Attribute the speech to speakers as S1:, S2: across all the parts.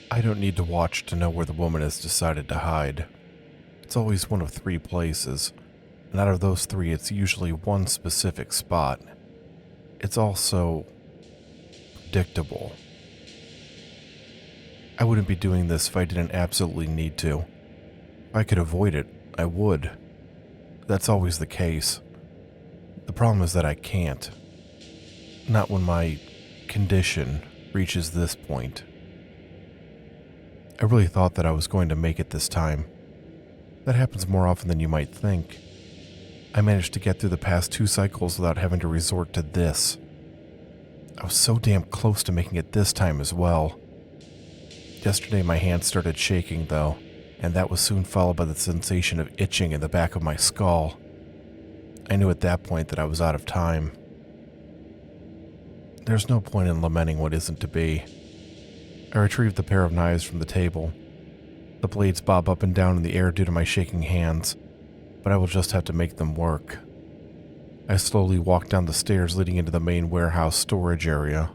S1: I don't need to watch to know where the woman has decided to hide. It's always one of three places, and out of those three, it's usually one specific spot. It's also predictable. I wouldn't be doing this if I didn't absolutely need to. If I could avoid it, I would. That's always the case. The problem is that I can't. Not when my condition reaches this point. I really thought that I was going to make it this time. That happens more often than you might think. I managed to get through the past 2 cycles without having to resort to this. I was so damn close to making it this time as well. Yesterday my hand started shaking though, and that was soon followed by the sensation of itching in the back of my skull. I knew at that point that I was out of time. There's no point in lamenting what isn't to be. I retrieved the pair of knives from the table. The blades bob up and down in the air due to my shaking hands, but I will just have to make them work. I slowly walked down the stairs leading into the main warehouse storage area.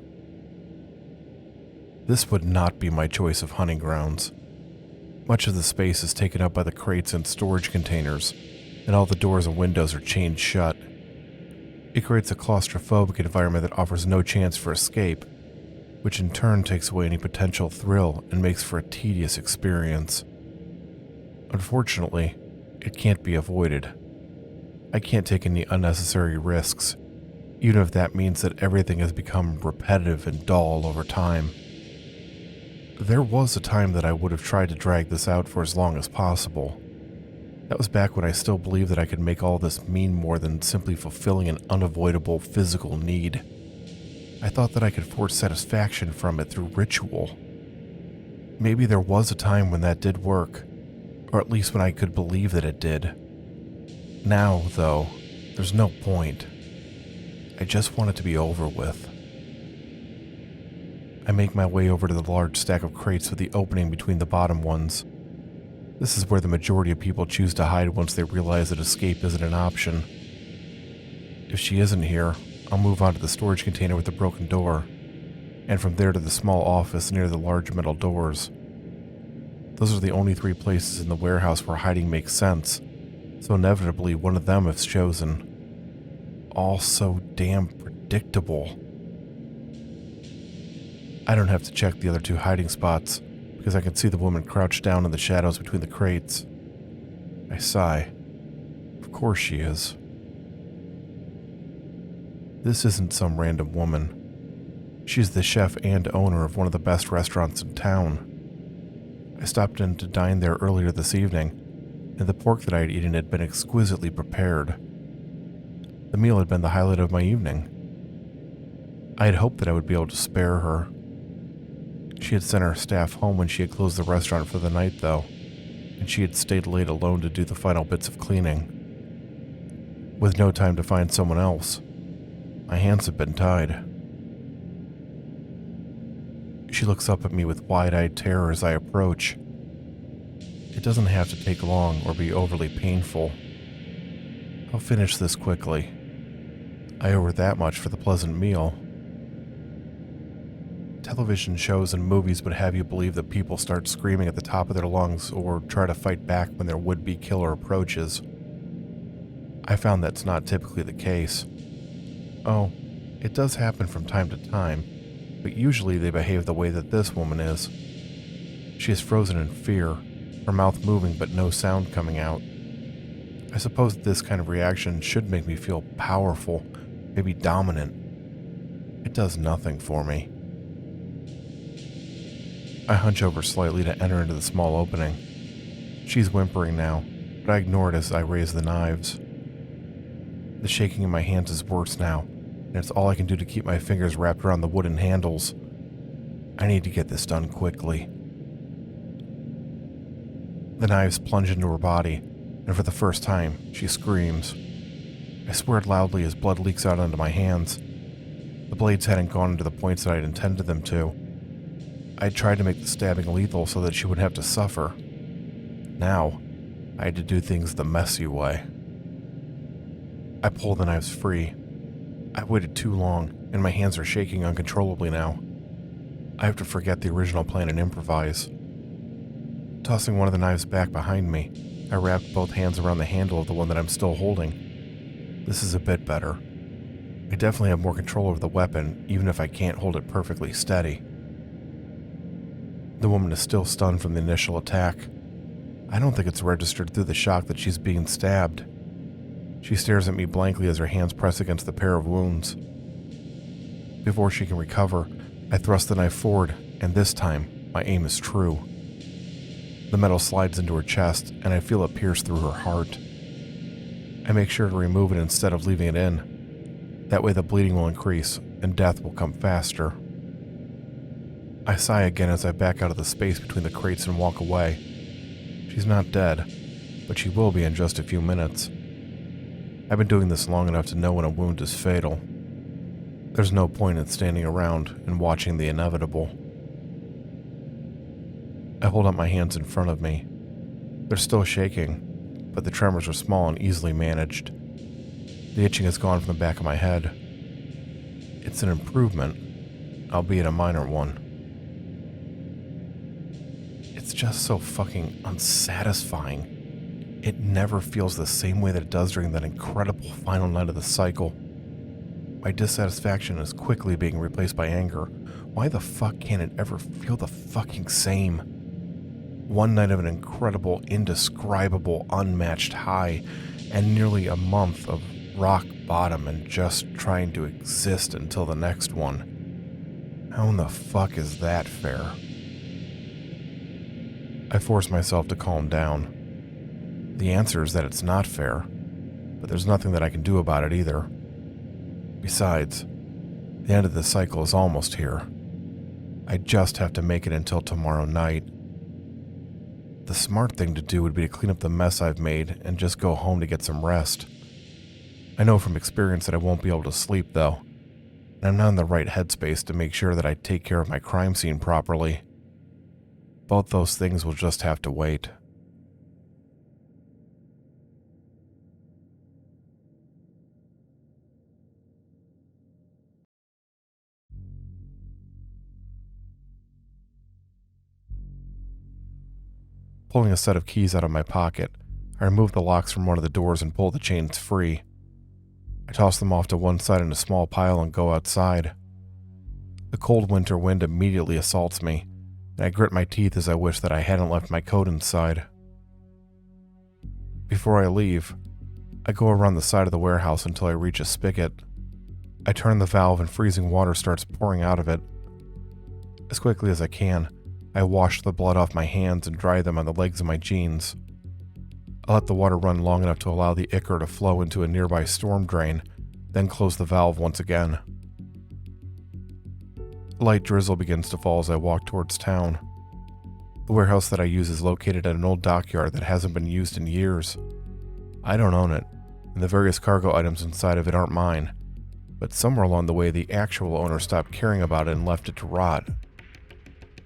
S1: This would not be my choice of hunting grounds. Much of the space is taken up by the crates and storage containers, and all the doors and windows are chained shut. It creates a claustrophobic environment that offers no chance for escape, which in turn takes away any potential thrill and makes for a tedious experience. Unfortunately, it can't be avoided. I can't take any unnecessary risks, even if that means that everything has become repetitive and dull over time. There was a time that I would have tried to drag this out for as long as possible. That was back when I still believed that I could make all this mean more than simply fulfilling an unavoidable physical need. I thought that I could force satisfaction from it through ritual. Maybe there was a time when that did work, or at least when I could believe that it did. Now, though, there's no point. I just want it to be over with. I make my way over to the large stack of crates with the opening between the bottom ones. This is where the majority of people choose to hide once they realize that escape isn't an option. If she isn't here, I'll move on to the storage container with the broken door, and from there to the small office near the large metal doors. Those are the only 3 places in the warehouse where hiding makes sense, so inevitably one of them is chosen. All so damn predictable. I don't have to check the other 2 hiding spots, because I can see the woman crouched down in the shadows between the crates. I sigh. Of course she is. This isn't some random woman. She's the chef and owner of one of the best restaurants in town. I stopped in to dine there earlier this evening, and the pork that I had eaten had been exquisitely prepared. The meal had been the highlight of my evening. I had hoped that I would be able to spare her. She had sent her staff home when she had closed the restaurant for the night, though, and she had stayed late alone to do the final bits of cleaning. With no time to find someone else, my hands have been tied. She looks up at me with wide-eyed terror as I approach. It doesn't have to take long or be overly painful. I'll finish this quickly. I owe her that much for the pleasant meal. Television shows and movies would have you believe that people start screaming at the top of their lungs or try to fight back when their would-be killer approaches. I found that's not typically the case. Oh, it does happen from time to time, but usually they behave the way that this woman is. She is frozen in fear, her mouth moving but no sound coming out. I suppose this kind of reaction should make me feel powerful, maybe dominant. It does nothing for me. I hunch over slightly to enter into the small opening. She's whimpering now, but I ignore it as I raise the knives. The shaking in my hands is worse now, and it's all I can do to keep my fingers wrapped around the wooden handles. I need to get this done quickly. The knives plunge into her body, and for the first time, she screams. I swear it loudly as blood leaks out onto my hands. The blades hadn't gone into the points that I had intended them to. I had tried to make the stabbing lethal so that she would have to suffer. Now, I had to do things the messy way. I pull the knives free. I waited too long, and my hands are shaking uncontrollably now. I have to forget the original plan and improvise. Tossing one of the knives back behind me, I wrapped both hands around the handle of the one that I'm still holding. This is a bit better. I definitely have more control over the weapon, even if I can't hold it perfectly steady. The woman is still stunned from the initial attack. I don't think it's registered through the shock that she's being stabbed. She stares at me blankly as her hands press against the pair of wounds. Before she can recover, I thrust the knife forward, and this time, my aim is true. The metal slides into her chest, and I feel it pierce through her heart. I make sure to remove it instead of leaving it in. That way the bleeding will increase, and death will come faster. I sigh again as I back out of the space between the crates and walk away. She's not dead, but she will be in just a few minutes. I've been doing this long enough to know when a wound is fatal. There's no point in standing around and watching the inevitable. I hold up my hands in front of me. They're still shaking, but the tremors are small and easily managed. The itching is gone from the back of my head. It's an improvement, albeit a minor one. It's just so fucking unsatisfying. It never feels the same way that it does during that incredible final night of the cycle. My dissatisfaction is quickly being replaced by anger. Why the fuck can't it ever feel the fucking same? One night of an incredible, indescribable, unmatched high, and nearly a month of rock bottom and just trying to exist until the next one. How in the fuck is that fair? I force myself to calm down. The answer is that it's not fair, but there's nothing that I can do about it either. Besides, the end of the cycle is almost here. I just have to make it until tomorrow night. The smart thing to do would be to clean up the mess I've made and just go home to get some rest. I know from experience that I won't be able to sleep, though, and I'm not in the right headspace to make sure that I take care of my crime scene properly. Both those things will just have to wait. Pulling a set of keys out of my pocket, I remove the locks from one of the doors and pull the chains free. I toss them off to one side in a small pile and go outside. The cold winter wind immediately assaults me, and I grit my teeth as I wish that I hadn't left my coat inside. Before I leave, I go around the side of the warehouse until I reach a spigot. I turn the valve and freezing water starts pouring out of it. As quickly as I can, I wash the blood off my hands and dry them on the legs of my jeans. I let the water run long enough to allow the ichor to flow into a nearby storm drain, then close the valve once again. A light drizzle begins to fall as I walk towards town. The warehouse that I use is located at an old dockyard that hasn't been used in years. I don't own it, and the various cargo items inside of it aren't mine, but somewhere along the way the actual owner stopped caring about it and left it to rot.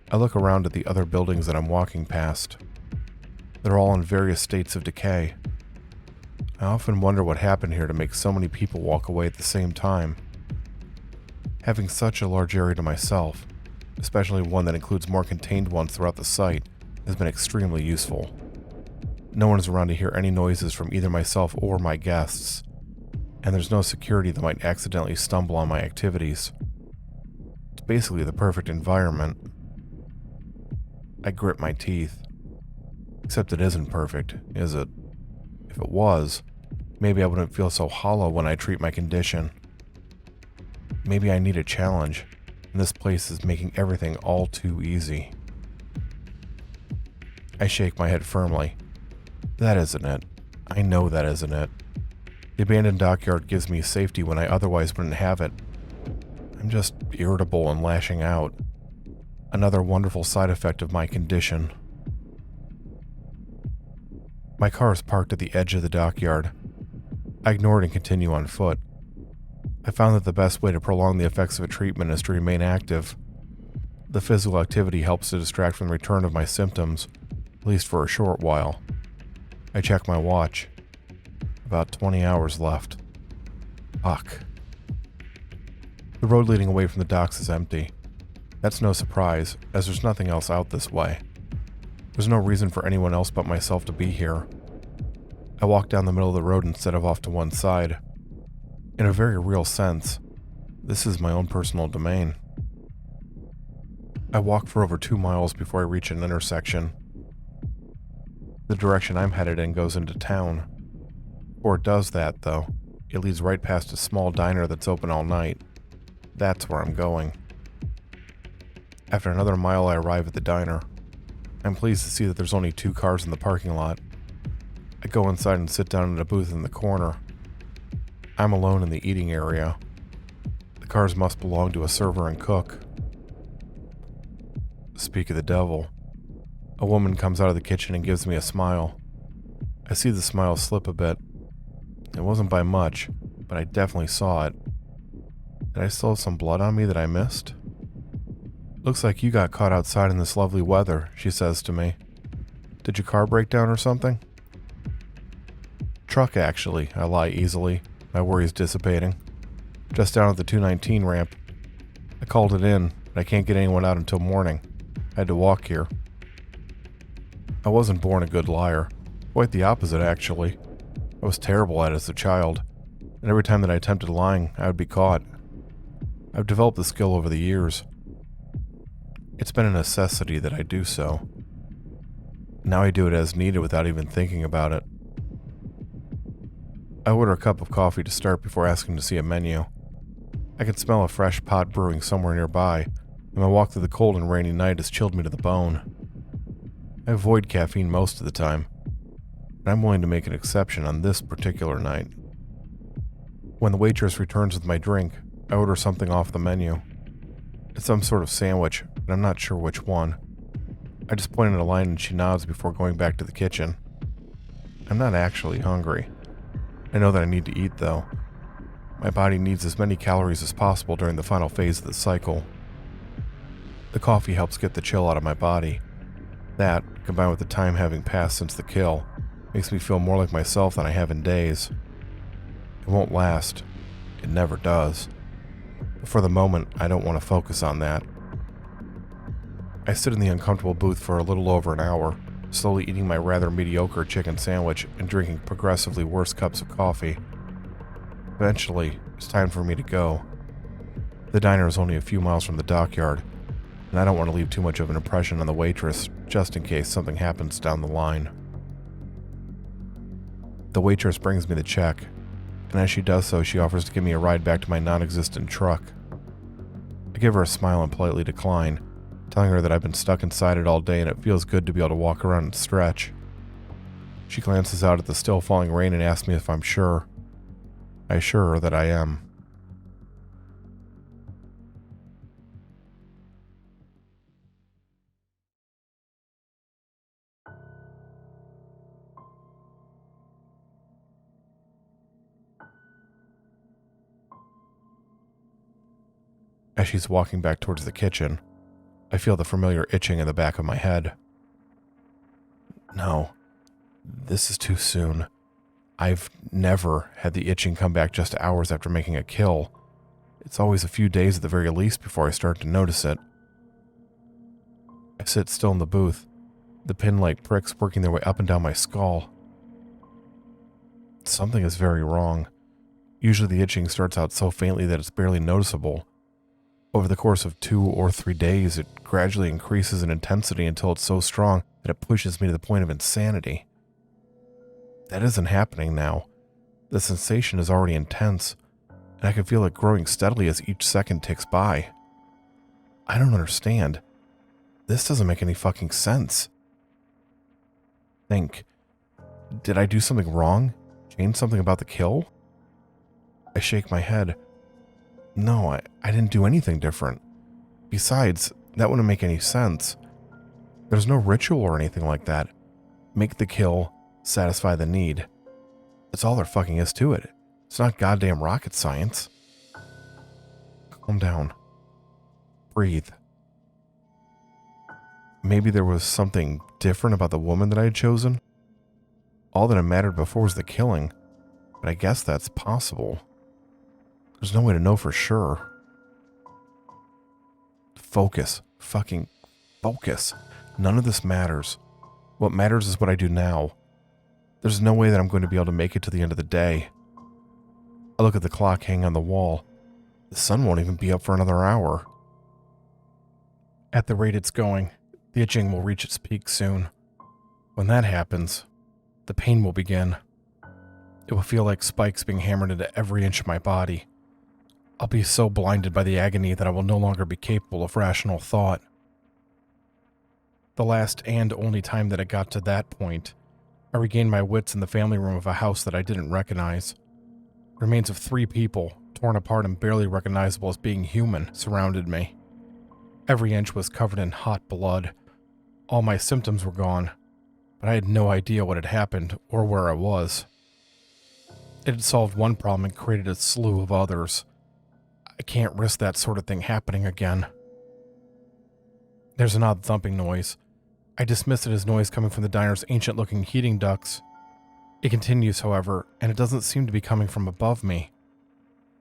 S1: I look around at the other buildings that I'm walking past. They're all in various states of decay. I often wonder what happened here to make so many people walk away at the same time. Having such a large area to myself, especially one that includes more contained ones throughout the site, has been extremely useful. No one is around to hear any noises from either myself or my guests, and there's no security that might accidentally stumble on my activities. It's basically the perfect environment. I grit my teeth. Except it isn't perfect, is it? If it was, maybe I wouldn't feel so hollow when I treat my condition. Maybe I need a challenge, and this place is making everything all too easy. I shake my head firmly. That isn't it. I know that isn't it. The abandoned dockyard gives me safety when I otherwise wouldn't have it. I'm just irritable and lashing out. Another wonderful side effect of my condition. My car is parked at the edge of the dockyard. I ignore it and continue on foot. I found that the best way to prolong the effects of a treatment is to remain active. The physical activity helps to distract from the return of my symptoms, at least for a short while. I check my watch. About 20 hours left. Fuck. The road leading away from the docks is empty. That's no surprise, as there's nothing else out this way. There's no reason for anyone else but myself to be here. I walk down the middle of the road instead of off to one side. In a very real sense, this is my own personal domain. I walk for over 2 miles before I reach an intersection. The direction I'm headed in goes into town. Or it does that, though. It leads right past a small diner that's open all night. That's where I'm going. After another mile, I arrive at the diner. I'm pleased to see that there's only 2 cars in the parking lot. I go inside and sit down at a booth in the corner. I'm alone in the eating area. The cars must belong to a server and cook. Speak of the devil. A woman comes out of the kitchen and gives me a smile. I see the smile slip a bit. It wasn't by much, but I definitely saw it. Did I still have some blood on me that I missed? Looks like you got caught outside in this lovely weather, she says to me. Did your car break down or something? Truck, actually, I lie easily, my worries dissipating. Just down at the 219 ramp. I called it in, but I can't get anyone out until morning. I had to walk here. I wasn't born a good liar. Quite the opposite, actually. I was terrible at it as a child, and every time that I attempted lying, I would be caught. I've developed the skill over the years. It's been a necessity that I do so. Now I do it as needed without even thinking about it. I order a cup of coffee to start before asking to see a menu. I can smell a fresh pot brewing somewhere nearby, and my walk through the cold and rainy night has chilled me to the bone. I avoid caffeine most of the time, but I'm willing to make an exception on this particular night. When the waitress returns with my drink, I order something off the menu. It's some sort of sandwich, but I'm not sure which one. I just point at a line and she nods before going back to the kitchen. I'm not actually hungry. I know that I need to eat, though. My body needs as many calories as possible during the final phase of the cycle. The coffee helps get the chill out of my body. That, combined with the time having passed since the kill, makes me feel more like myself than I have in days. It won't last. It never does. But for the moment, I don't want to focus on that. I sit in the uncomfortable booth for a little over an hour, slowly eating my rather mediocre chicken sandwich and drinking progressively worse cups of coffee. Eventually, it's time for me to go. The diner is only a few miles from the dockyard, and I don't want to leave too much of an impression on the waitress just in case something happens down the line. The waitress brings me the check, and as she does so, she offers to give me a ride back to my non-existent truck. I give her a smile and politely decline, telling her that I've been stuck inside it all day and it feels good to be able to walk around and stretch. She glances out at the still falling rain and asks me if I'm sure. I assure her that I am. As she's walking back towards the kitchen, I feel the familiar itching in the back of my head. No, this is too soon. I've never had the itching come back just hours after making a kill. It's always a few days at the very least before I start to notice it. I sit still in the booth, the pin-like pricks working their way up and down my skull. Something is very wrong. Usually the itching starts out so faintly that it's barely noticeable. Over the course of 2 or 3 days, it gradually increases in intensity until it's so strong that it pushes me to the point of insanity. That isn't happening now. The sensation is already intense, and I can feel it growing steadily as each second ticks by. I don't understand. This doesn't make any fucking sense. Think. Did I do something wrong? Change something about the kill? I shake my head. No, I didn't do anything different. Besides, that wouldn't make any sense. There's no ritual or anything like that. Make the kill, satisfy the need. That's all there fucking is to it. It's not goddamn rocket science. Calm down. Breathe. Maybe there was something different about the woman that I had chosen? All that had mattered before was the killing, but I guess that's possible. There's no way to know for sure. Focus. Fucking focus. None of this matters. What matters is what I do now. There's no way that I'm going to be able to make it to the end of the day. I look at the clock hanging on the wall. The sun won't even be up for another hour. At the rate it's going, the itching will reach its peak soon. When that happens, the pain will begin. It will feel like spikes being hammered into every inch of my body. I'll be so blinded by the agony that I will no longer be capable of rational thought. The last and only time that it got to that point, I regained my wits in the family room of a house that I didn't recognize. Remains of 3 people, torn apart and barely recognizable as being human, surrounded me. Every inch was covered in hot blood. All my symptoms were gone, but I had no idea what had happened or where I was. It had solved one problem and created a slew of others. I can't risk that sort of thing happening again. There's an odd thumping noise. I dismiss it as noise coming from the diner's ancient-looking heating ducts. It continues, however, and it doesn't seem to be coming from above me.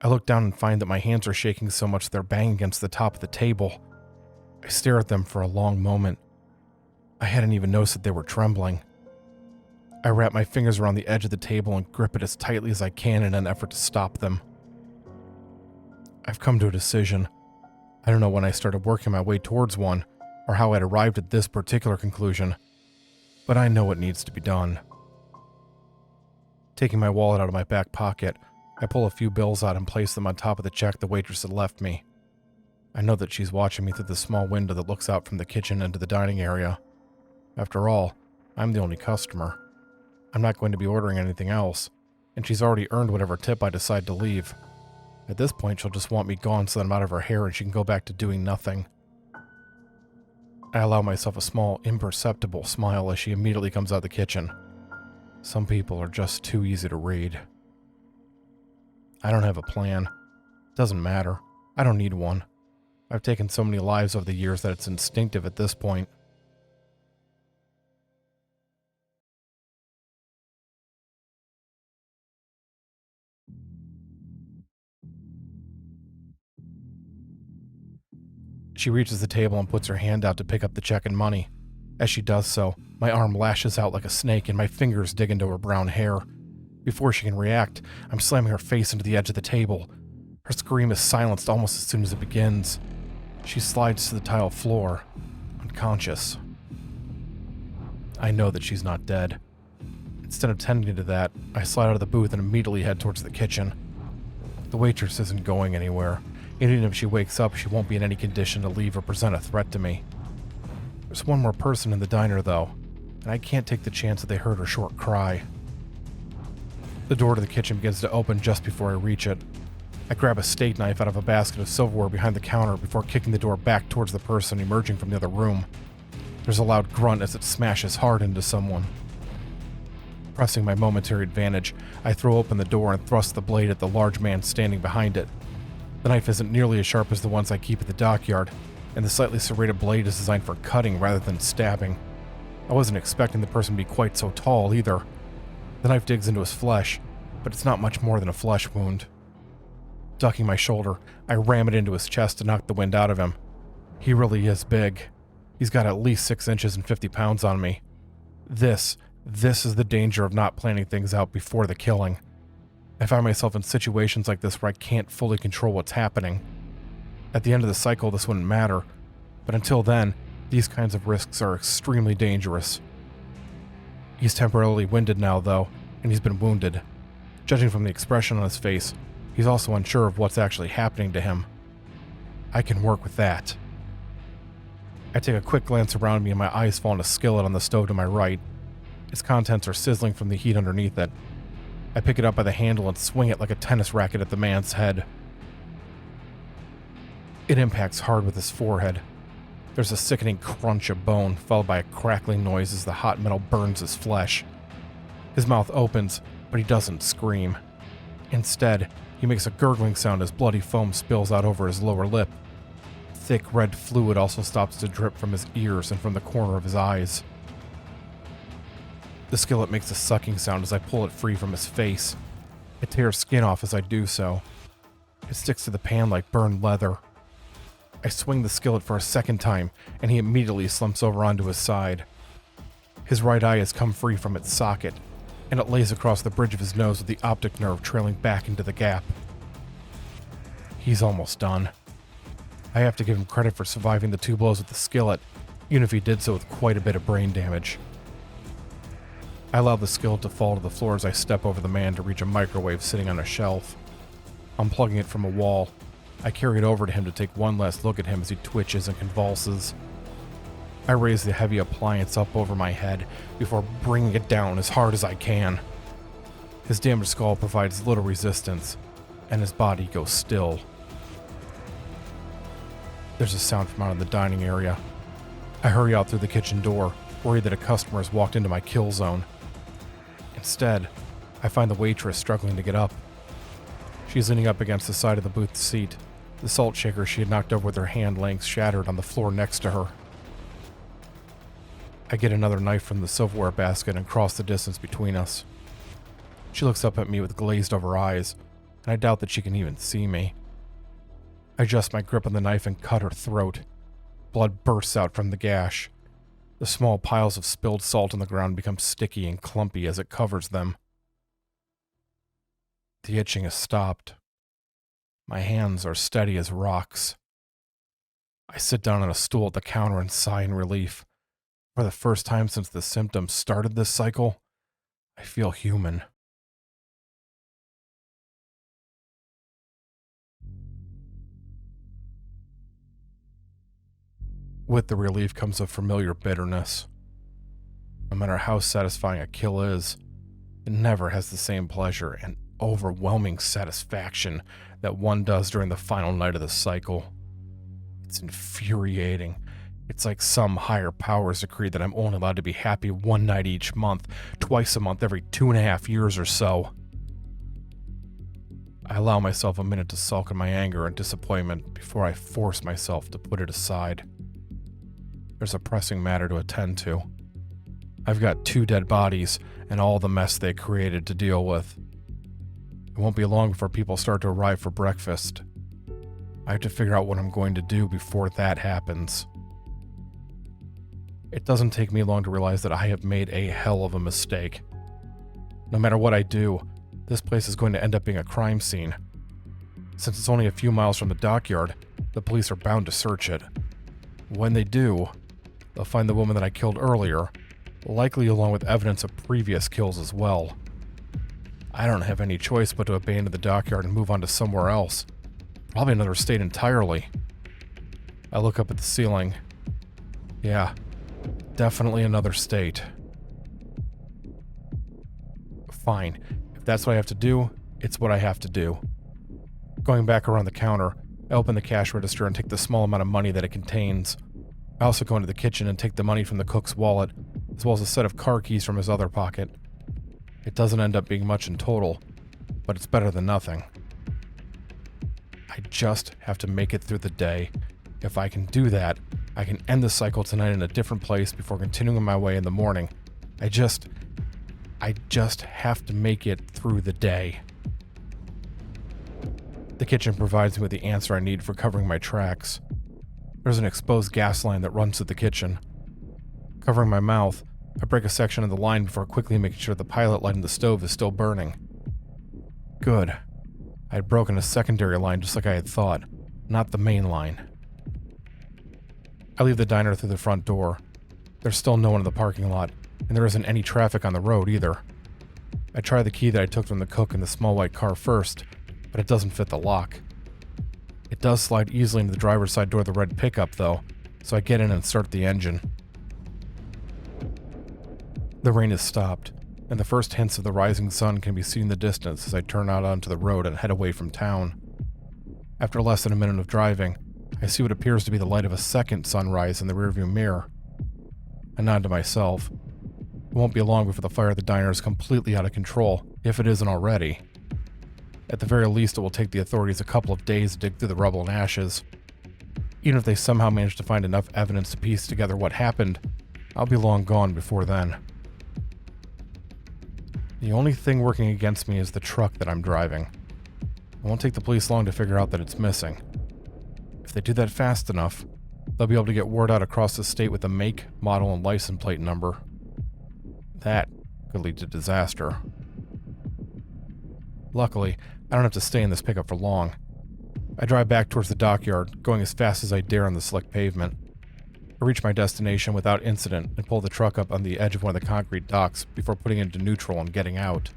S1: I look down and find that my hands are shaking so much they're banging against the top of the table. I stare at them for a long moment. I hadn't even noticed that they were trembling. I wrap my fingers around the edge of the table and grip it as tightly as I can in an effort to stop them. I've come to a decision. I don't know when I started working my way towards one, or how I'd arrived at this particular conclusion, but I know what needs to be done. Taking my wallet out of my back pocket, I pull a few bills out and place them on top of the check the waitress had left me. I know that she's watching me through the small window that looks out from the kitchen into the dining area. After all, I'm the only customer. I'm not going to be ordering anything else, and she's already earned whatever tip I decide to leave. At this point, she'll just want me gone so that I'm out of her hair and she can go back to doing nothing. I allow myself a small, imperceptible smile as she immediately comes out of the kitchen. Some people are just too easy to read. I don't have a plan. Doesn't matter. I don't need one. I've taken so many lives over the years that it's instinctive at this point. She reaches the table and puts her hand out to pick up the check and money. As she does so, my arm lashes out like a snake and my fingers dig into her brown hair. Before she can react, I'm slamming her face into the edge of the table. Her scream is silenced almost as soon as it begins. She slides to the tile floor, unconscious. I know that she's not dead. Instead of tending to that, I slide out of the booth and immediately head towards the kitchen. The waitress isn't going anywhere. Even if she wakes up, she won't be in any condition to leave or present a threat to me. There's one more person in the diner, though, and I can't take the chance that they heard her short cry. The door to the kitchen begins to open just before I reach it. I grab a steak knife out of a basket of silverware behind the counter before kicking the door back towards the person emerging from the other room. There's a loud grunt as it smashes hard into someone. Pressing my momentary advantage, I throw open the door and thrust the blade at the large man standing behind it. The knife isn't nearly as sharp as the ones I keep at the dockyard, and the slightly serrated blade is designed for cutting rather than stabbing. I wasn't expecting the person to be quite so tall either. The knife digs into his flesh, but it's not much more than a flesh wound. Ducking my shoulder, I ram it into his chest to knock the wind out of him. He really is big. He's got at least 6 inches and 50 pounds on me. This is the danger of not planning things out before the killing. I find myself in situations like this where I can't fully control what's happening. At the end of the cycle, this wouldn't matter, but until then, these kinds of risks are extremely dangerous. He's temporarily winded now, though, and he's been wounded. Judging from the expression on his face, he's also unsure of what's actually happening to him. I can work with that. I take a quick glance around me and my eyes fall on a skillet on the stove to my right. Its contents are sizzling from the heat underneath it. I pick it up by the handle and swing it like a tennis racket at the man's head. It impacts hard with his forehead. There's a sickening crunch of bone, followed by a crackling noise as the hot metal burns his flesh. His mouth opens, but he doesn't scream. Instead, he makes a gurgling sound as bloody foam spills out over his lower lip. Thick red fluid also stops to drip from his ears and from the corner of his eyes. The skillet makes a sucking sound as I pull it free from his face. It tears skin off as I do so. It sticks to the pan like burned leather. I swing the skillet for a second time, and he immediately slumps over onto his side. His right eye has come free from its socket, and it lays across the bridge of his nose with the optic nerve trailing back into the gap. He's almost done. I have to give him credit for surviving the 2 blows with the skillet, even if he did so with quite a bit of brain damage. I allow the skillet to fall to the floor as I step over the man to reach a microwave sitting on a shelf. Unplugging it from a wall, I carry it over to him to take one last look at him as he twitches and convulses. I raise the heavy appliance up over my head before bringing it down as hard as I can. His damaged skull provides little resistance, and his body goes still. There's a sound from out in the dining area. I hurry out through the kitchen door, worried that a customer has walked into my kill zone. Instead, I find the waitress struggling to get up. She's leaning up against the side of the booth seat, the salt shaker she had knocked over with her hand laying shattered on the floor next to her. I get another knife from the silverware basket and cross the distance between us. She looks up at me with glazed over eyes, and I doubt that she can even see me. I adjust my grip on the knife and cut her throat. Blood bursts out from the gash. The small piles of spilled salt on the ground become sticky and clumpy as it covers them. The itching has stopped. My hands are steady as rocks. I sit down on a stool at the counter and sigh in relief. For the first time since the symptoms started this cycle, I feel human. With the relief comes a familiar bitterness. No matter how satisfying a kill is, it never has the same pleasure and overwhelming satisfaction that one does during the final night of the cycle. It's infuriating. It's like some higher powers decree that I'm only allowed to be happy one night each month, twice a month every 2.5 years or so. I allow myself a minute to sulk in my anger and disappointment before I force myself to put it aside. There's a pressing matter to attend to. I've got 2 dead bodies and all the mess they created to deal with. It won't be long before people start to arrive for breakfast. I have to figure out what I'm going to do before that happens. It doesn't take me long to realize that I have made a hell of a mistake. No matter what I do, this place is going to end up being a crime scene. Since it's only a few miles from the dockyard, the police are bound to search it. When they do, they'll find the woman that I killed earlier, likely along with evidence of previous kills as well. I don't have any choice but to abandon the dockyard and move on to somewhere else. Probably another state entirely. I look up at the ceiling. Yeah, definitely another state. Fine. If that's what I have to do, it's what I have to do. Going back around the counter, I open the cash register and take the small amount of money that it contains. I also go into the kitchen and take the money from the cook's wallet, as well as a set of car keys from his other pocket. It doesn't end up being much in total, but it's better than nothing. I just have to make it through the day. If I can do that, I can end the cycle tonight in a different place before continuing my way in the morning. I just have to make it through the day. The kitchen provides me with the answer I need for covering my tracks. There's an exposed gas line that runs to the kitchen. Covering my mouth, I break a section of the line before quickly making sure the pilot light in the stove is still burning. Good. I had broken a secondary line just like I had thought, not the main line. I leave the diner through the front door. There's still no one in the parking lot, and there isn't any traffic on the road either. I try the key that I took from the cook in the small white car first, but it doesn't fit the lock. It does slide easily into the driver's side door of the red pickup though, so I get in and start the engine. The rain has stopped, and the first hints of the rising sun can be seen in the distance as I turn out onto the road and head away from town. After less than a minute of driving, I see what appears to be the light of a second sunrise in the rearview mirror. I nod to myself. It won't be long before the fire at the diner is completely out of control, if it isn't already. At the very least, it will take the authorities a couple of days to dig through the rubble and ashes. Even if they somehow manage to find enough evidence to piece together what happened, I'll be long gone before then. The only thing working against me is the truck that I'm driving. It won't take the police long to figure out that it's missing. If they do that fast enough, they'll be able to get word out across the state with the make, model, and license plate number. That could lead to disaster. Luckily, I don't have to stay in this pickup for long. I drive back towards the dockyard, going as fast as I dare on the slick pavement. I reach my destination without incident and pull the truck up on the edge of one of the concrete docks before putting it into neutral and getting out.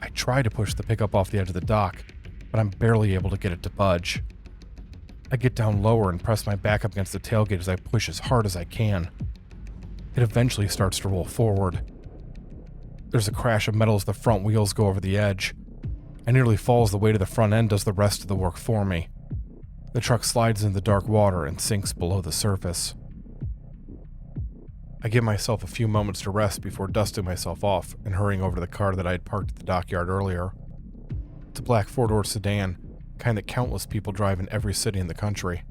S1: I try to push the pickup off the edge of the dock, but I'm barely able to get it to budge. I get down lower and press my back up against the tailgate as I push as hard as I can. It eventually starts to roll forward. There's a crash of metal as the front wheels go over the edge. I nearly fall as the weight of the front end does the rest of the work for me. The truck slides into the dark water and sinks below the surface. I give myself a few moments to rest before dusting myself off and hurrying over to the car that I had parked at the dockyard earlier. It's a black four-door sedan, kind that countless people drive in every city in the country.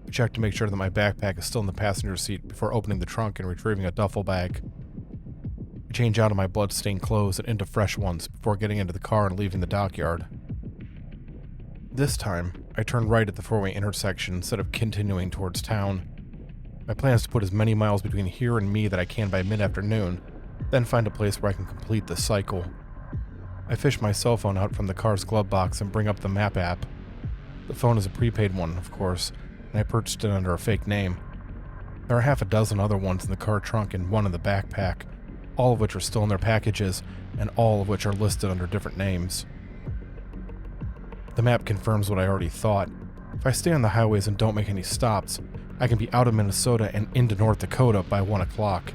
S1: I check to make sure that my backpack is still in the passenger seat before opening the trunk and retrieving a duffel bag. I change out of my blood-stained clothes and into fresh ones before getting into the car and leaving the dockyard. This time, I turn right at the four-way intersection instead of continuing towards town. My plan is to put as many miles between here and me that I can by mid-afternoon, then find a place where I can complete the cycle. I fish my cell phone out from the car's glove box and bring up the map app. The phone is a prepaid one, of course, and I purchased it under a fake name. There are half a dozen other ones in the car trunk and one in the backpack, all of which are still in their packages, and all of which are listed under different names. The map confirms what I already thought. If I stay on the highways and don't make any stops, I can be out of Minnesota and into North Dakota by 1 o'clock.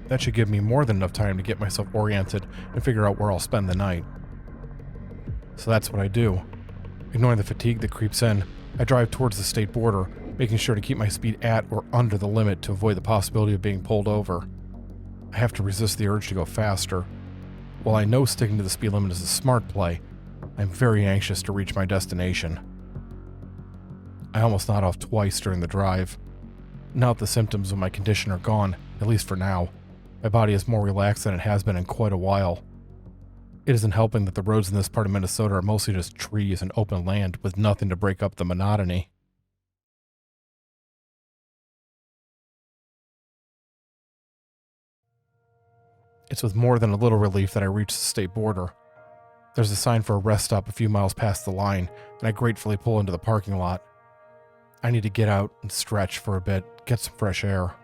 S1: That should give me more than enough time to get myself oriented and figure out where I'll spend the night. So that's what I do. Ignoring the fatigue that creeps in, I drive towards the state border, making sure to keep my speed at or under the limit to avoid the possibility of being pulled over. I have to resist the urge to go faster. While I know sticking to the speed limit is a smart play, I'm very anxious to reach my destination. I almost nod off twice during the drive. Now that the symptoms of my condition are gone, at least for now, my body is more relaxed than it has been in quite a while. It isn't helping that the roads in this part of Minnesota are mostly just trees and open land with nothing to break up the monotony. It's with more than a little relief that I reach the state border. There's a sign for a rest stop a few miles past the line, and I gratefully pull into the parking lot. I need to get out and stretch for a bit, get some fresh air.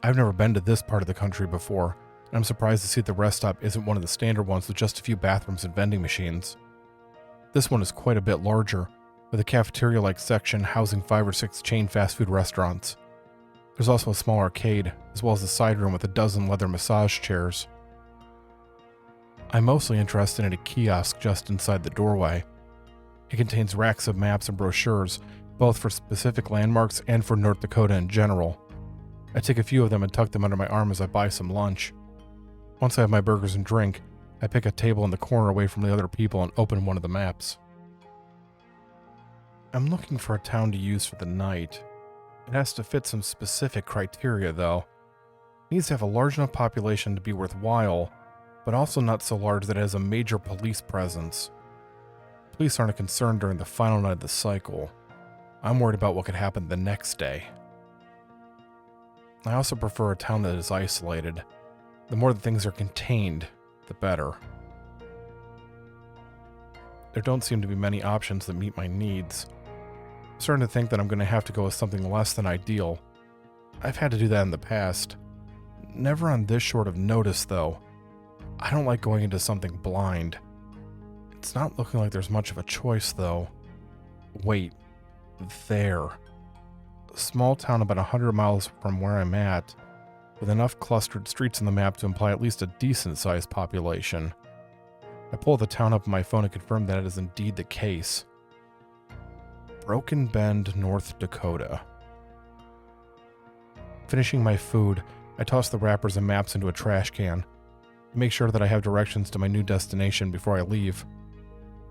S1: I've never been to this part of the country before, and I'm surprised to see that the rest stop isn't one of the standard ones with just a few bathrooms and vending machines. This one is quite a bit larger, with a cafeteria-like section housing 5 or 6 chain fast food restaurants. There's also a small arcade, as well as a side room with a dozen leather massage chairs. I'm mostly interested in a kiosk just inside the doorway. It contains racks of maps and brochures, both for specific landmarks and for North Dakota in general. I take a few of them and tuck them under my arm as I buy some lunch. Once I have my burgers and drink, I pick a table in the corner away from the other people and open one of the maps. I'm looking for a town to use for the night. It has to fit some specific criteria, though. It needs to have a large enough population to be worthwhile, but also not so large that it has a major police presence. Police aren't a concern during the final night of the cycle. I'm worried about what could happen the next day. I also prefer a town that is isolated. The more that things are contained, the better. There don't seem to be many options that meet my needs. I'm starting to think that I'm going to have to go with something less than ideal. I've had to do that in the past. Never on this short of notice, though. I don't like going into something blind. It's not looking like there's much of a choice, though. Wait. There. A small town about 100 miles from where I'm at, with enough clustered streets on the map to imply at least a decent-sized population. I pull the town up on my phone and confirm that it is indeed the case. Broken Bend, North Dakota. Finishing my food, I toss the wrappers and maps into a trash can. I make sure that I have directions to my new destination before I leave.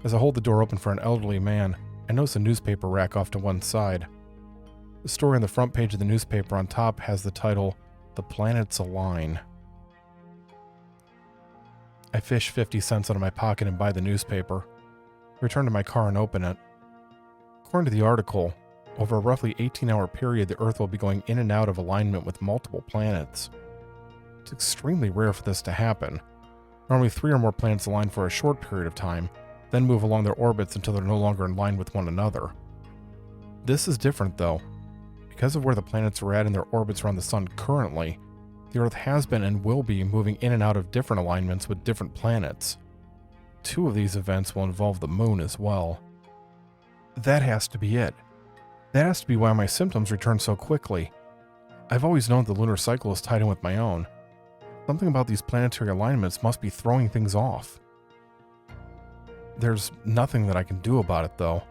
S1: As I hold the door open for an elderly man, I notice a newspaper rack off to one side. The story on the front page of the newspaper on top has the title, "The Planets Align." I fish 50 cents out of my pocket and buy the newspaper. return to my car and open it. According to the article, over a roughly 18-hour period, the Earth will be going in and out of alignment with multiple planets. It's extremely rare for this to happen. Normally 3 or more planets align for a short period of time, then move along their orbits until they're no longer in line with one another. This is different though. Because of where the planets are at in their orbits around the Sun currently, the Earth has been and will be moving in and out of different alignments with different planets. 2 of these events will involve the Moon as well. That has to be it. That has to be why my symptoms return so quickly. I've always known the lunar cycle is tied in with my own. Something about these planetary alignments must be throwing things off. There's nothing that I can do about it though.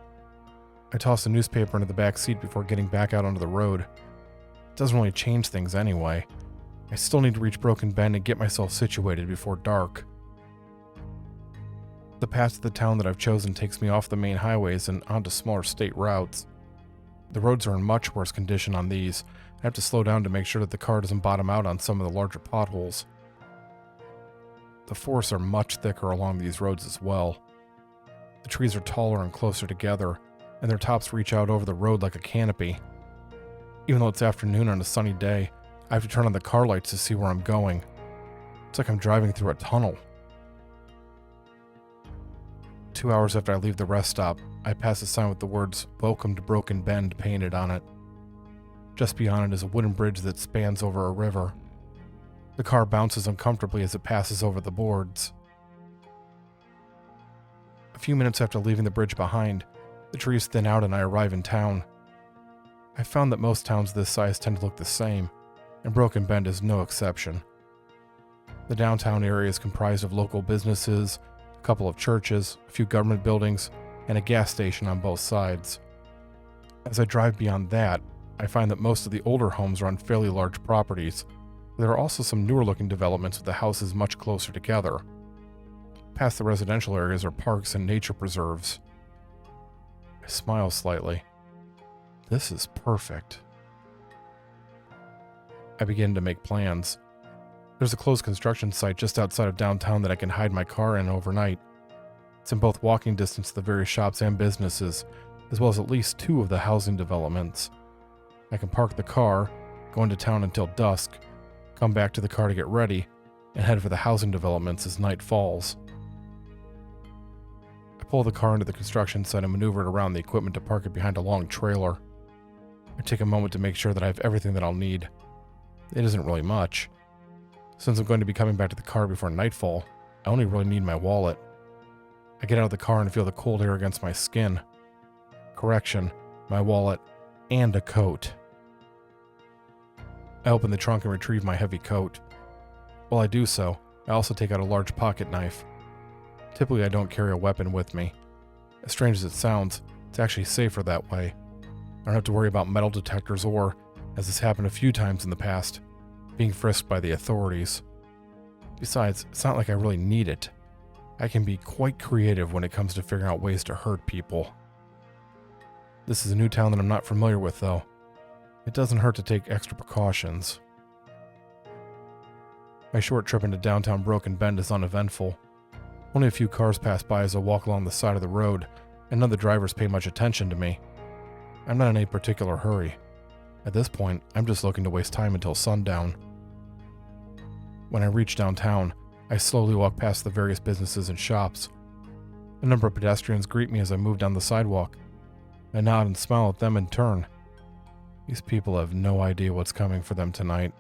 S1: I toss the newspaper into the back seat before getting back out onto the road. It doesn't really change things anyway. I still need to reach Broken Bend and get myself situated before dark. The path to the town that I've chosen takes me off the main highways and onto smaller state routes. The roads are in much worse condition on these. I have to slow down to make sure that the car doesn't bottom out on some of the larger potholes. The forests are much thicker along these roads as well. The trees are taller and closer together, and their tops reach out over the road like a canopy. Even though it's afternoon on a sunny day, I have to turn on the car lights to see where I'm going. It's like I'm driving through a tunnel. 2 hours after I leave the rest stop, I pass a sign with the words, "Welcome to Broken Bend" painted on it. Just beyond it is a wooden bridge that spans over a river. The car bounces uncomfortably as it passes over the boards. A few minutes after leaving the bridge behind, the trees thin out and I arrive in town. I've found that most towns this size tend to look the same, and Broken Bend is no exception. The downtown area is comprised of local businesses, a couple of churches, a few government buildings, and a gas station on both sides. As I drive beyond that, I find that most of the older homes are on fairly large properties. There are also some newer looking developments with the houses much closer together. Past the residential areas are parks and nature preserves. I smile slightly. This is perfect. I begin to make plans. There's a closed construction site just outside of downtown that I can hide my car in overnight. It's in both walking distance to the various shops and businesses, as well as at least 2 of the housing developments. I can park the car, go into town until dusk, come back to the car to get ready, and head for the housing developments as night falls. I pull the car into the construction site and maneuver it around the equipment to park it behind a long trailer. I take a moment to make sure that I have everything that I'll need. It isn't really much. Since I'm going to be coming back to the car before nightfall, I only really need my wallet. I get out of the car and feel the cold air against my skin. Correction, my wallet, and a coat. I open the trunk and retrieve my heavy coat. While I do so, I also take out a large pocket knife. Typically, I don't carry a weapon with me. As strange as it sounds, it's actually safer that way. I don't have to worry about metal detectors or, as has happened a few times in the past, being frisked by the authorities. Besides, it's not like I really need it. I can be quite creative when it comes to figuring out ways to hurt people. This is a new town that I'm not familiar with, though. It doesn't hurt to take extra precautions. My short trip into downtown Broken Bend is uneventful. Only a few cars pass by as I walk along the side of the road, and none of the drivers pay much attention to me. I'm not in any particular hurry. At this point, I'm just looking to waste time until sundown. When I reach downtown, I slowly walk past the various businesses and shops. A number of pedestrians greet me as I move down the sidewalk. I nod and smile at them in turn. These people have no idea what's coming for them tonight.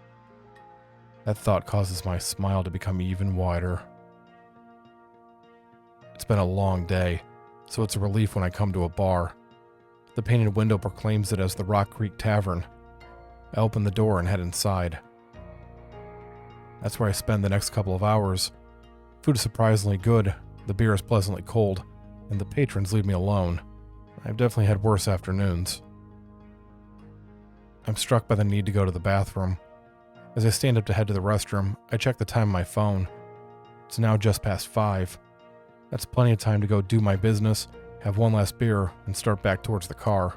S1: That thought causes my smile to become even wider. It's been a long day, so it's a relief when I come to a bar. The painted window proclaims it as the Rock Creek Tavern. I open the door and head inside. That's where I spend the next couple of hours. Food is surprisingly good, the beer is pleasantly cold, and the patrons leave me alone. I've definitely had worse afternoons. I'm struck by the need to go to the bathroom. As I stand up to head to the restroom, I check the time on my phone. It's now just past 5. That's plenty of time to go do my business, have one last beer, and start back towards the car.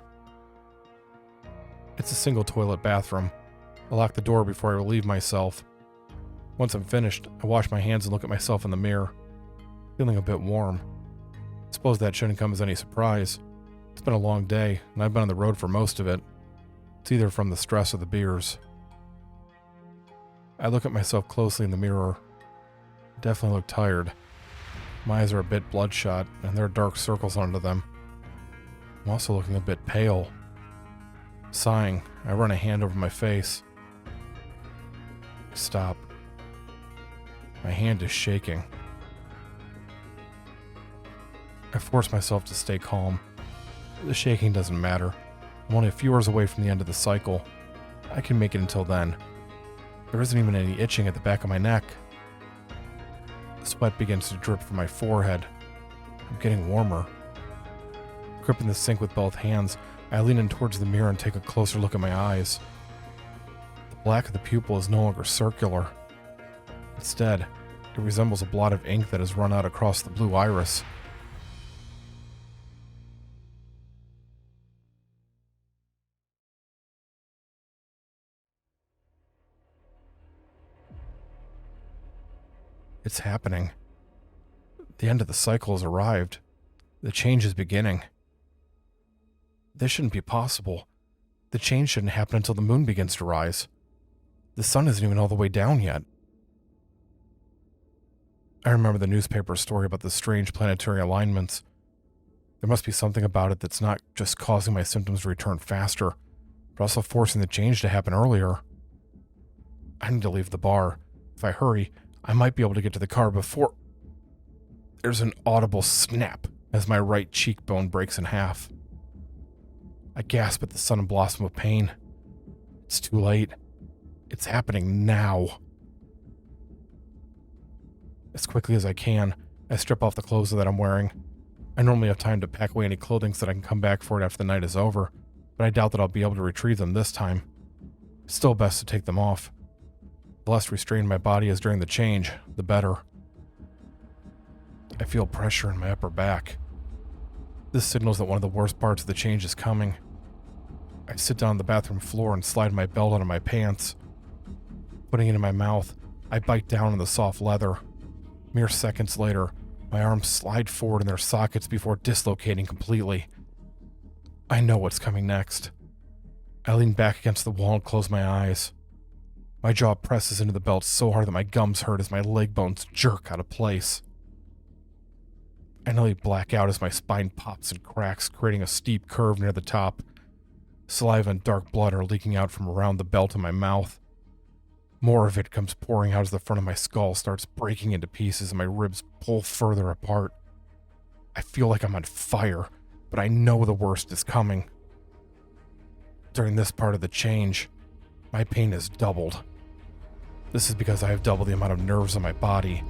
S1: It's a single toilet bathroom. I lock the door before I relieve myself. Once I'm finished, I wash my hands and look at myself in the mirror, feeling a bit warm. Suppose that shouldn't come as any surprise. It's been a long day, and I've been on the road for most of it. It's either from the stress or the beers. I look at myself closely in the mirror. I definitely look tired. My eyes are a bit bloodshot, and there are dark circles under them. I'm also looking a bit pale. Sighing, I run a hand over my face. I stop. My hand is shaking. I force myself to stay calm. The shaking doesn't matter. I'm only a few hours away from the end of the cycle. I can make it until then. There isn't even any itching at the back of my neck. The sweat begins to drip from my forehead. I'm getting warmer. Gripping the sink with both hands, I lean in towards the mirror and take a closer look at my eyes. The black of the pupil is no longer circular. Instead, it resembles a blot of ink that has run out across the blue iris. It's happening. The end of the cycle has arrived. The change is beginning. This shouldn't be possible. The change shouldn't happen until the moon begins to rise. The sun isn't even all the way down yet. I remember the newspaper story about the strange planetary alignments. There must be something about it that's not just causing my symptoms to return faster, but also forcing the change to happen earlier. I need to leave the bar. If I hurry, I might be able to get to the car before... There's an audible snap as my right cheekbone breaks in half. I gasp at the sudden blossom of pain. It's too late. It's happening now. As quickly as I can, I strip off the clothes that I'm wearing. I normally have time to pack away any clothing so that I can come back for it after the night is over, but I doubt that I'll be able to retrieve them this time. It's still best to take them off. The less restrained my body is during the change, the better. I feel pressure in my upper back. This signals that one of the worst parts of the change is coming. I sit down on the bathroom floor and slide my belt onto my pants. Putting it in my mouth, I bite down on the soft leather. Mere seconds later, my arms slide forward in their sockets before dislocating completely. I know what's coming next. I lean back against the wall and close my eyes. My jaw presses into the belt so hard that my gums hurt as my leg bones jerk out of place. I nearly black out as my spine pops and cracks, creating a steep curve near the top. Saliva and dark blood are leaking out from around the belt in my mouth. More of it comes pouring out as the front of my skull starts breaking into pieces and my ribs pull further apart. I feel like I'm on fire, but I know the worst is coming. During this part of the change, my pain is doubled. This is because I have double the amount of nerves on my body,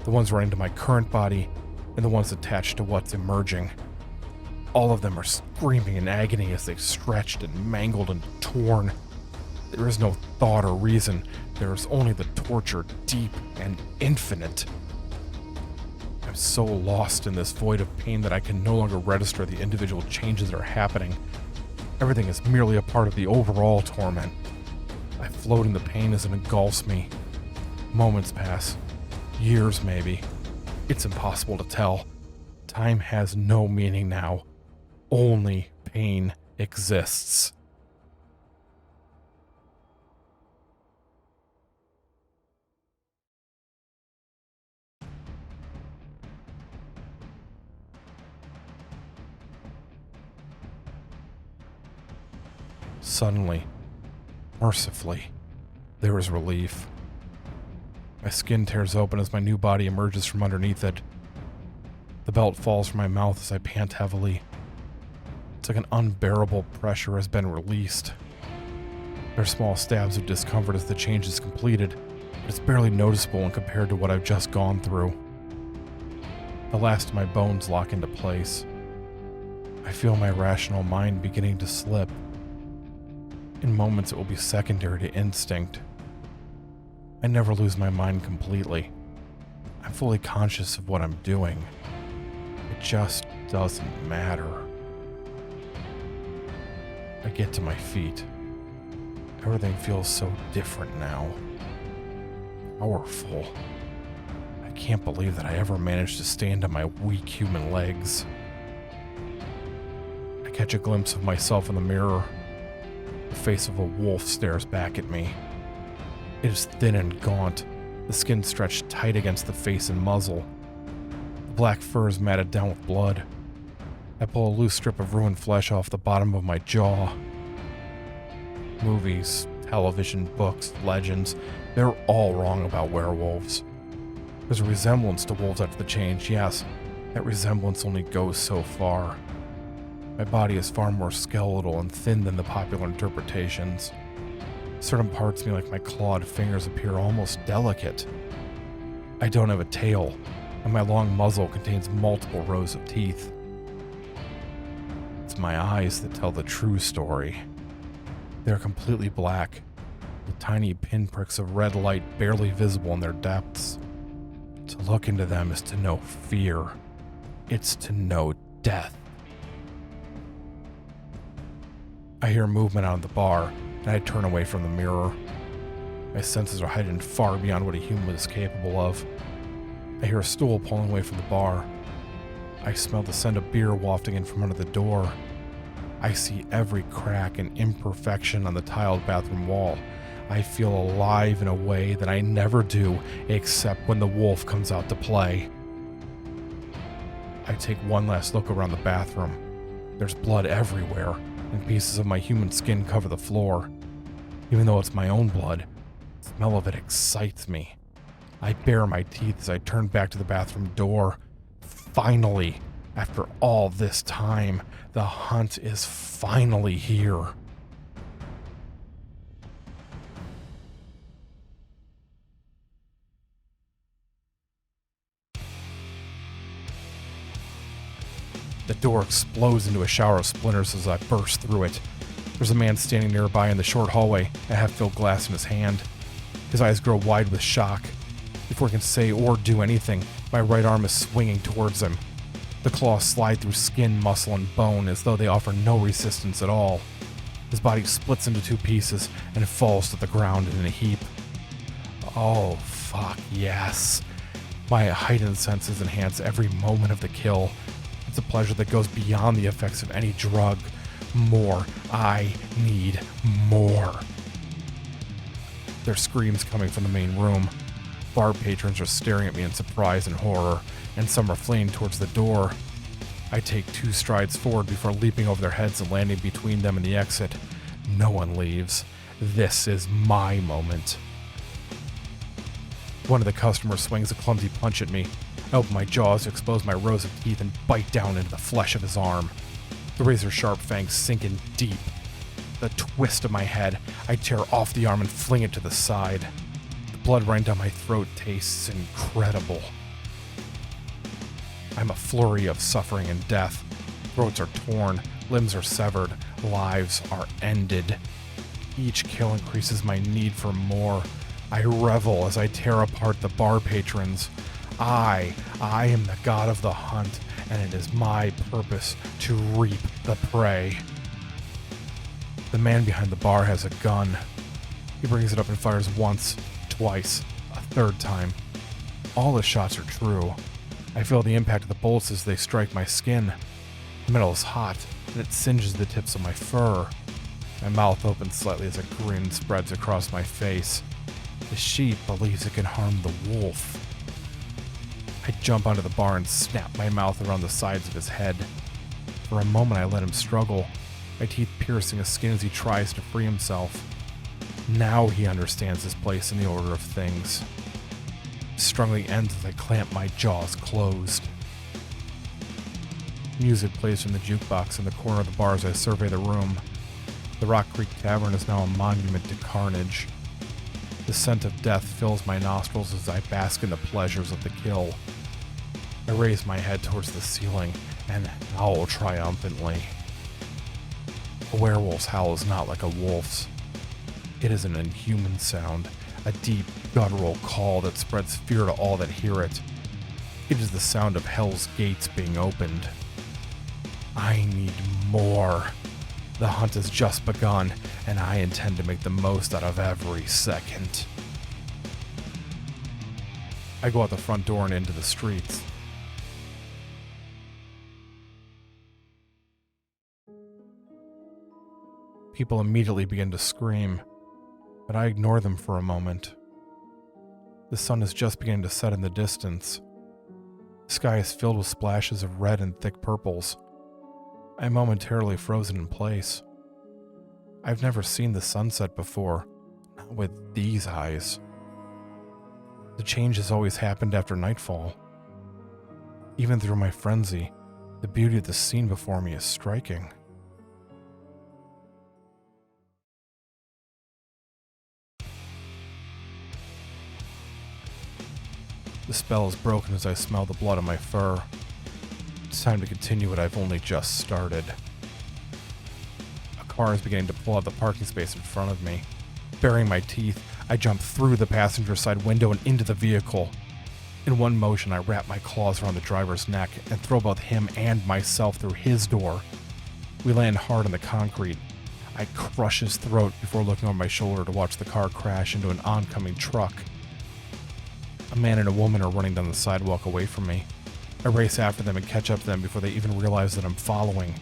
S1: the ones running to my current body, and the ones attached to what's emerging. All of them are screaming in agony as they stretched and mangled and torn. There is no thought or reason. There is only the torture, deep and infinite. I'm so lost in this void of pain that I can no longer register the individual changes that are happening. Everything is merely a part of the overall torment. I float in the pain as it engulfs me. Moments pass. Years, maybe. It's impossible to tell. Time has no meaning now. Only pain exists. Suddenly, mercifully, there is relief. My skin tears open as my new body emerges from underneath it. The belt falls from my mouth as I pant heavily. It's like an unbearable pressure has been released. There are small stabs of discomfort as the change is completed, but it's barely noticeable when compared to what I've just gone through. The last of my bones lock into place. I feel my rational mind beginning to slip. In moments, it will be secondary to instinct. I never lose my mind completely. I'm fully conscious of what I'm doing. It just doesn't matter. I get to my feet. Everything feels so different now. Powerful. I can't believe that I ever managed to stand on my weak human legs. I catch a glimpse of myself in the mirror. The face of a wolf stares back at me. It is thin and gaunt, the skin stretched tight against the face and muzzle. The black fur is matted down with blood. I pull a loose strip of ruined flesh off the bottom of my jaw. Movies, television, books, legends, they're all wrong about werewolves. There's a resemblance to wolves after the change, yes. That resemblance only goes so far. My body is far more skeletal and thin than the popular interpretations. Certain parts of me, like my clawed fingers, appear almost delicate. I don't have a tail, and my long muzzle contains multiple rows of teeth. It's my eyes that tell the true story. They're completely black, with tiny pinpricks of red light barely visible in their depths. To look into them is to know fear. It's to know death. I hear movement out of the bar, and I turn away from the mirror. My senses are heightened far beyond what a human is capable of. I hear a stool pulling away from the bar. I smell the scent of beer wafting in from under the door. I see every crack and imperfection on the tiled bathroom wall. I feel alive in a way that I never do except when the wolf comes out to play. I take one last look around the bathroom. There's blood everywhere, and pieces of my human skin cover the floor. Even though it's my own blood, the smell of it excites me. I bare my teeth as I turn back to the bathroom door. Finally, after all this time, the hunt is finally here. The door explodes into a shower of splinters as I burst through it. There's a man standing nearby in the short hallway, a half-filled glass in his hand. His eyes grow wide with shock. Before he can say or do anything, my right arm is swinging towards him. The claws slide through skin, muscle, and bone as though they offer no resistance at all. His body splits into two pieces and falls to the ground in a heap. Oh, fuck yes. My heightened senses enhance every moment of the kill. It's a pleasure that goes beyond the effects of any drug. More. I need more. There's screams coming from the main room. Bar patrons are staring at me in surprise and horror, and some are fleeing towards the door. I take 2 strides forward before leaping over their heads and landing between them and the exit. No one leaves. This is my moment. One of the customers swings a clumsy punch at me. I open my jaws to expose my rows of teeth and bite down into the flesh of his arm. The razor-sharp fangs sink in deep. The twist of my head, I tear off the arm and fling it to the side. The blood running down my throat tastes incredible. I'm a flurry of suffering and death. Throats are torn, limbs are severed, lives are ended. Each kill increases my need for more. I revel as I tear apart the bar patrons. I am the god of the hunt, and it is my purpose to reap the prey. The man behind the bar has a gun. He brings it up and fires once, twice, a third time. All the shots are true. I feel the impact of the bullets as they strike my skin. The metal is hot, and it singes the tips of my fur. My mouth opens slightly as a grin spreads across my face. The sheep believes it can harm the wolf. I jump onto the bar and snap my mouth around the sides of his head. For a moment I let him struggle, my teeth piercing his skin as he tries to free himself. Now he understands his place in the order of things. Strongly ends as I clamp my jaws closed. Music plays from the jukebox in the corner of the bar as I survey the room. The Rock Creek Tavern is now a monument to carnage. The scent of death fills my nostrils as I bask in the pleasures of the kill. I raise my head towards the ceiling and howl triumphantly. A werewolf's howl is not like a wolf's. It is an inhuman sound, a deep, guttural call that spreads fear to all that hear it. It is the sound of hell's gates being opened. I need more. The hunt has just begun, and I intend to make the most out of every second. I go out the front door and into the streets. People immediately begin to scream, but I ignore them for a moment. The sun is just beginning to set in the distance. The sky is filled with splashes of red and thick purples. I am momentarily frozen in place. I've never seen the sunset before, not with these eyes. The change has always happened after nightfall. Even through my frenzy, the beauty of the scene before me is striking. The spell is broken as I smell the blood on my fur. It's time to continue what I've only just started. A car is beginning to pull out the parking space in front of me. Baring my teeth, I jump through the passenger side window and into the vehicle. In one motion, I wrap my claws around the driver's neck and throw both him and myself through his door. We land hard on the concrete. I crush his throat before looking over my shoulder to watch the car crash into an oncoming truck. A man and a woman are running down the sidewalk away from me. I race after them and catch up to them before they even realize that I'm following.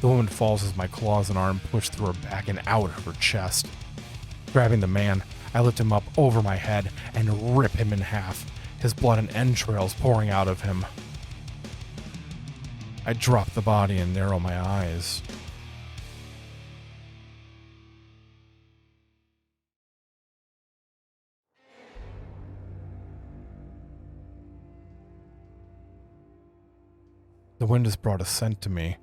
S1: The woman falls as my claws and arm push through her back and out of her chest. Grabbing the man, I lift him up over my head and rip him in half, his blood and entrails pouring out of him. I drop the body and narrow my eyes. The wind has brought a scent to me,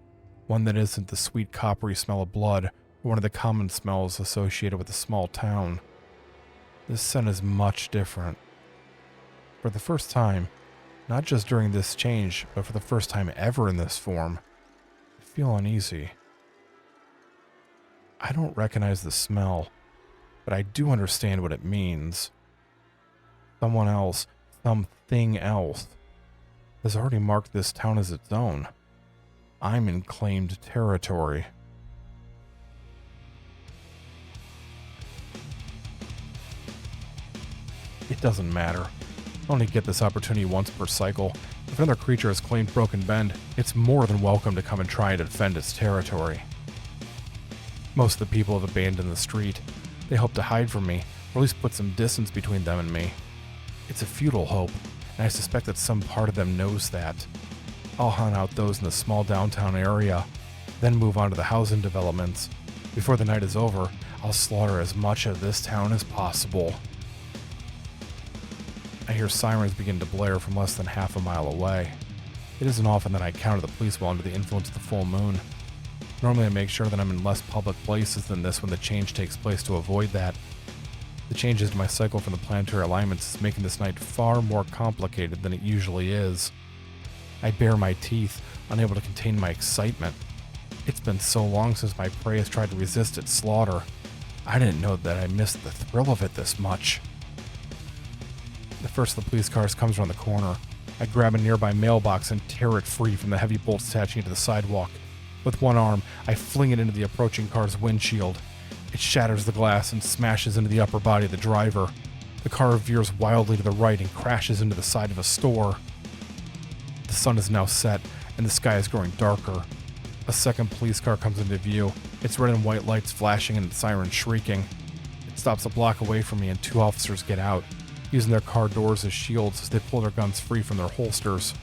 S1: one that isn't the sweet coppery smell of blood or one of the common smells associated with a small town. This scent is much different. For the first time, not just during this change, but for the first time ever in this form, I feel uneasy. I don't recognize the smell, but I do understand what it means. Someone else, something else, has already marked this town as its own. I'm in claimed territory. It doesn't matter. I only get this opportunity once per cycle. If another creature has claimed Broken Bend, it's more than welcome to come and try and defend its territory. Most of the people have abandoned the street. They hope to hide from me, or at least put some distance between them and me. It's a futile hope, and I suspect that some part of them knows that. I'll hunt out those in the small downtown area, then move on to the housing developments. Before the night is over, I'll slaughter as much of this town as possible. I hear sirens begin to blare from less than half a mile away. It isn't often that I encounter the police while under the influence of the full moon. Normally I make sure that I'm in less public places than this when the change takes place to avoid that. The changes to my cycle from the planetary alignments is making this night far more complicated than it usually is. I bare my teeth, unable to contain my excitement. It's been so long since my prey has tried to resist its slaughter. I didn't know that I missed the thrill of it this much. The first of the police cars comes around the corner. I grab a nearby mailbox and tear it free from the heavy bolts attaching it to the sidewalk. With one arm, I fling it into the approaching car's windshield. It shatters the glass and smashes into the upper body of the driver. The car veers wildly to the right and crashes into the side of a store. The sun is now set, and the sky is growing darker. A second police car comes into view, its red and white lights flashing and its sirens shrieking. It stops a block away from me and two officers get out, using their car doors as shields as they pull their guns free from their holsters.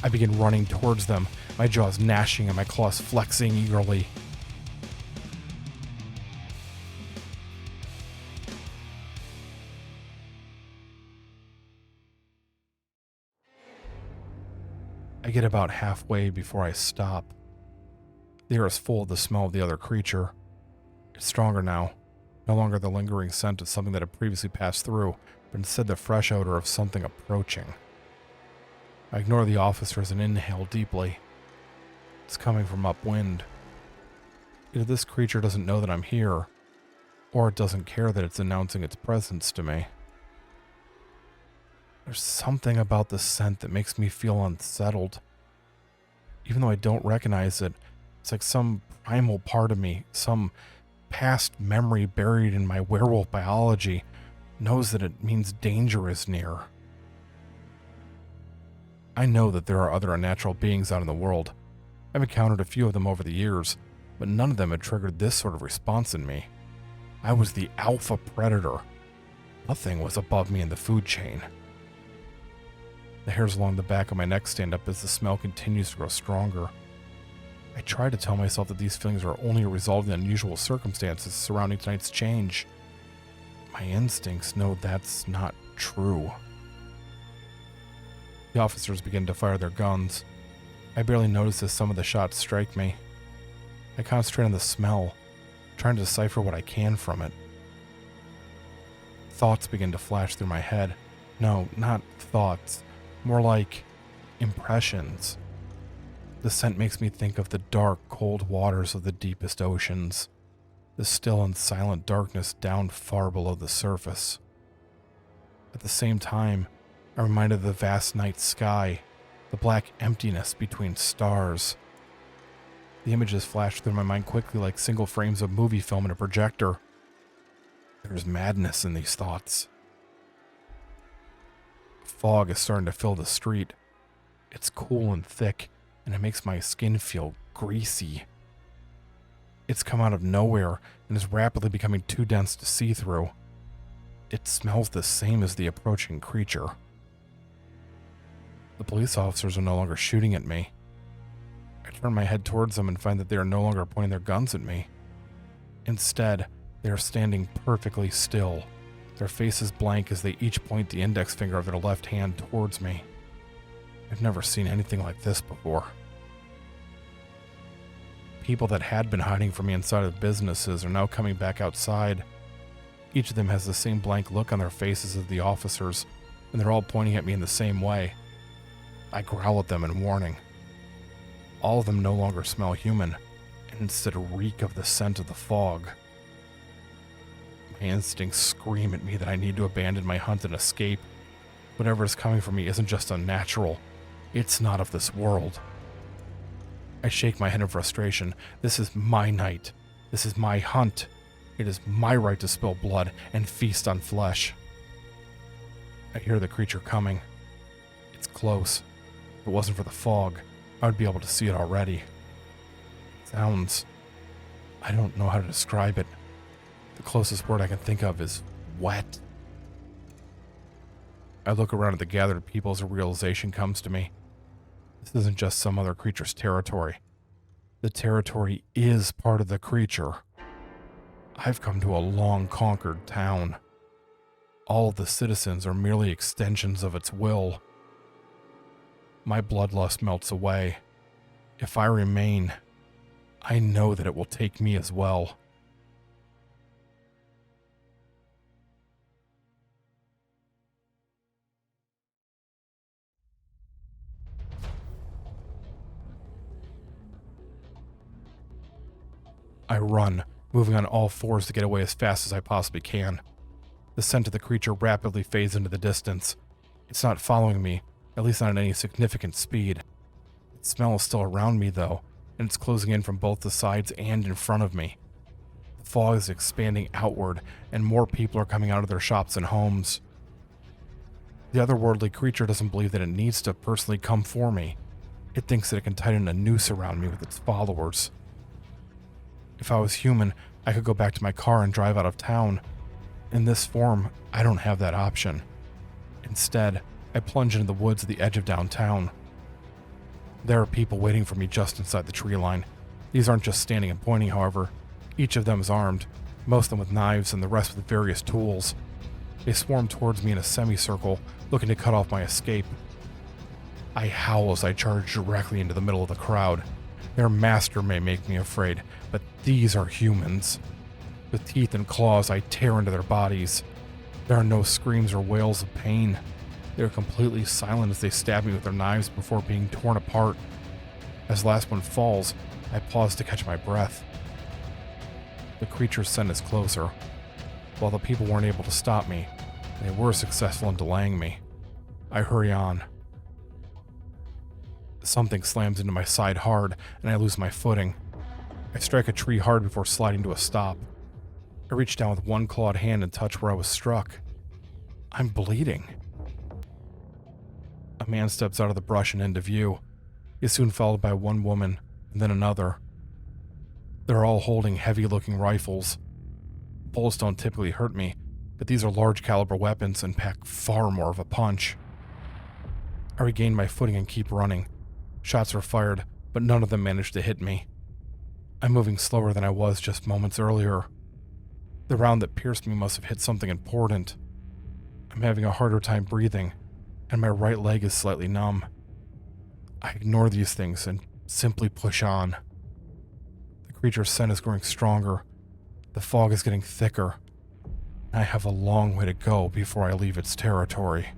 S1: I begin running towards them, my jaws gnashing and my claws flexing eagerly. I get about halfway before I stop. The air is full of the smell of the other creature. It's stronger now, no longer the lingering scent of something that had previously passed through, but instead the fresh odor of something approaching. I ignore the officers and inhale deeply. It's coming from upwind. Either this creature doesn't know that I'm here, or it doesn't care that it's announcing its presence to me. There's something about the scent that makes me feel unsettled. Even though I don't recognize it, it's like some primal part of me, some past memory buried in my werewolf biology, knows that it means danger is near. I know that there are other unnatural beings out in the world. I've encountered a few of them over the years, but none of them had triggered this sort of response in me. I was the alpha predator. Nothing was above me in the food chain. The hairs along the back of my neck stand up as the smell continues to grow stronger. I try to tell myself that these feelings are only a result of the unusual circumstances surrounding tonight's change. My instincts know that's not true. The officers begin to fire their guns. I barely notice as some of the shots strike me. I concentrate on the smell, trying to decipher what I can from it. Thoughts begin to flash through my head. No, not thoughts. More like impressions. The scent makes me think of the dark, cold waters of the deepest oceans. The still and silent darkness down far below the surface. At the same time, I'm reminded of the vast night sky, the black emptiness between stars. The images flash through my mind quickly like single frames of movie film in a projector. There's madness in these thoughts. Fog is starting to fill the street. It's cool and thick, and it makes my skin feel greasy. It's come out of nowhere and is rapidly becoming too dense to see through. It smells the same as the approaching creature. The police officers are no longer shooting at me. I turn my head towards them and find that they are no longer pointing their guns at me. Instead, they are standing perfectly still, their faces blank as they each point the index finger of their left hand towards me. I've never seen anything like this before. People that had been hiding from me inside of businesses are now coming back outside. Each of them has the same blank look on their faces as the officers, and they're all pointing at me in the same way. I growl at them in warning. All of them no longer smell human, and instead reek of the scent of the fog. My instincts scream at me that I need to abandon my hunt and escape. Whatever is coming for me isn't just unnatural. It's not of this world. I shake my head in frustration. This is my night. This is my hunt. It is my right to spill blood and feast on flesh. I hear the creature coming. It's close. If it wasn't for the fog, I would be able to see it already. It sounds... I don't know how to describe it. The closest word I can think of is wet. I look around at the gathered people as a realization comes to me. This isn't just some other creature's territory. The territory is part of the creature. I've come to a long-conquered town. All of the citizens are merely extensions of its will. My bloodlust melts away. If I remain, I know that it will take me as well. I run, moving on all fours to get away as fast as I possibly can. The scent of the creature rapidly fades into the distance. It's not following me, at least not at any significant speed. Its smell is still around me, though, and it's closing in from both the sides and in front of me. The fog is expanding outward, and more people are coming out of their shops and homes. The otherworldly creature doesn't believe that it needs to personally come for me. It thinks that it can tighten a noose around me with its followers. If I was human, I could go back to my car and drive out of town. In this form, I don't have that option. Instead, I plunge into the woods at the edge of downtown. There are people waiting for me just inside the tree line. These aren't just standing and pointing, however. Each of them is armed, most of them with knives and the rest with various tools. They swarm towards me in a semicircle, looking to cut off my escape. I howl as I charge directly into the middle of the crowd. Their master may make me afraid, but these are humans. With teeth and claws, I tear into their bodies. There are no screams or wails of pain. They are completely silent as they stab me with their knives before being torn apart. As the last one falls, I pause to catch my breath. The creature's scent is closer. While the people weren't able to stop me, they were successful in delaying me. I hurry on. Something slams into my side hard, and I lose my footing. I strike a tree hard before sliding to a stop. I reach down with one clawed hand and touch where I was struck. I'm bleeding. A man steps out of the brush and into view. He is soon followed by one woman, and then another. They're all holding heavy-looking rifles. Bullets don't typically hurt me, but these are large-caliber weapons and pack far more of a punch. I regain my footing and keep running. Shots are fired, but none of them manage to hit me. I'm moving slower than I was just moments earlier. The round that pierced me must have hit something important. I'm having a harder time breathing, and my right leg is slightly numb. I ignore these things and simply push on. The creature's scent is growing stronger. The fog is getting thicker. I have a long way to go before I leave its territory.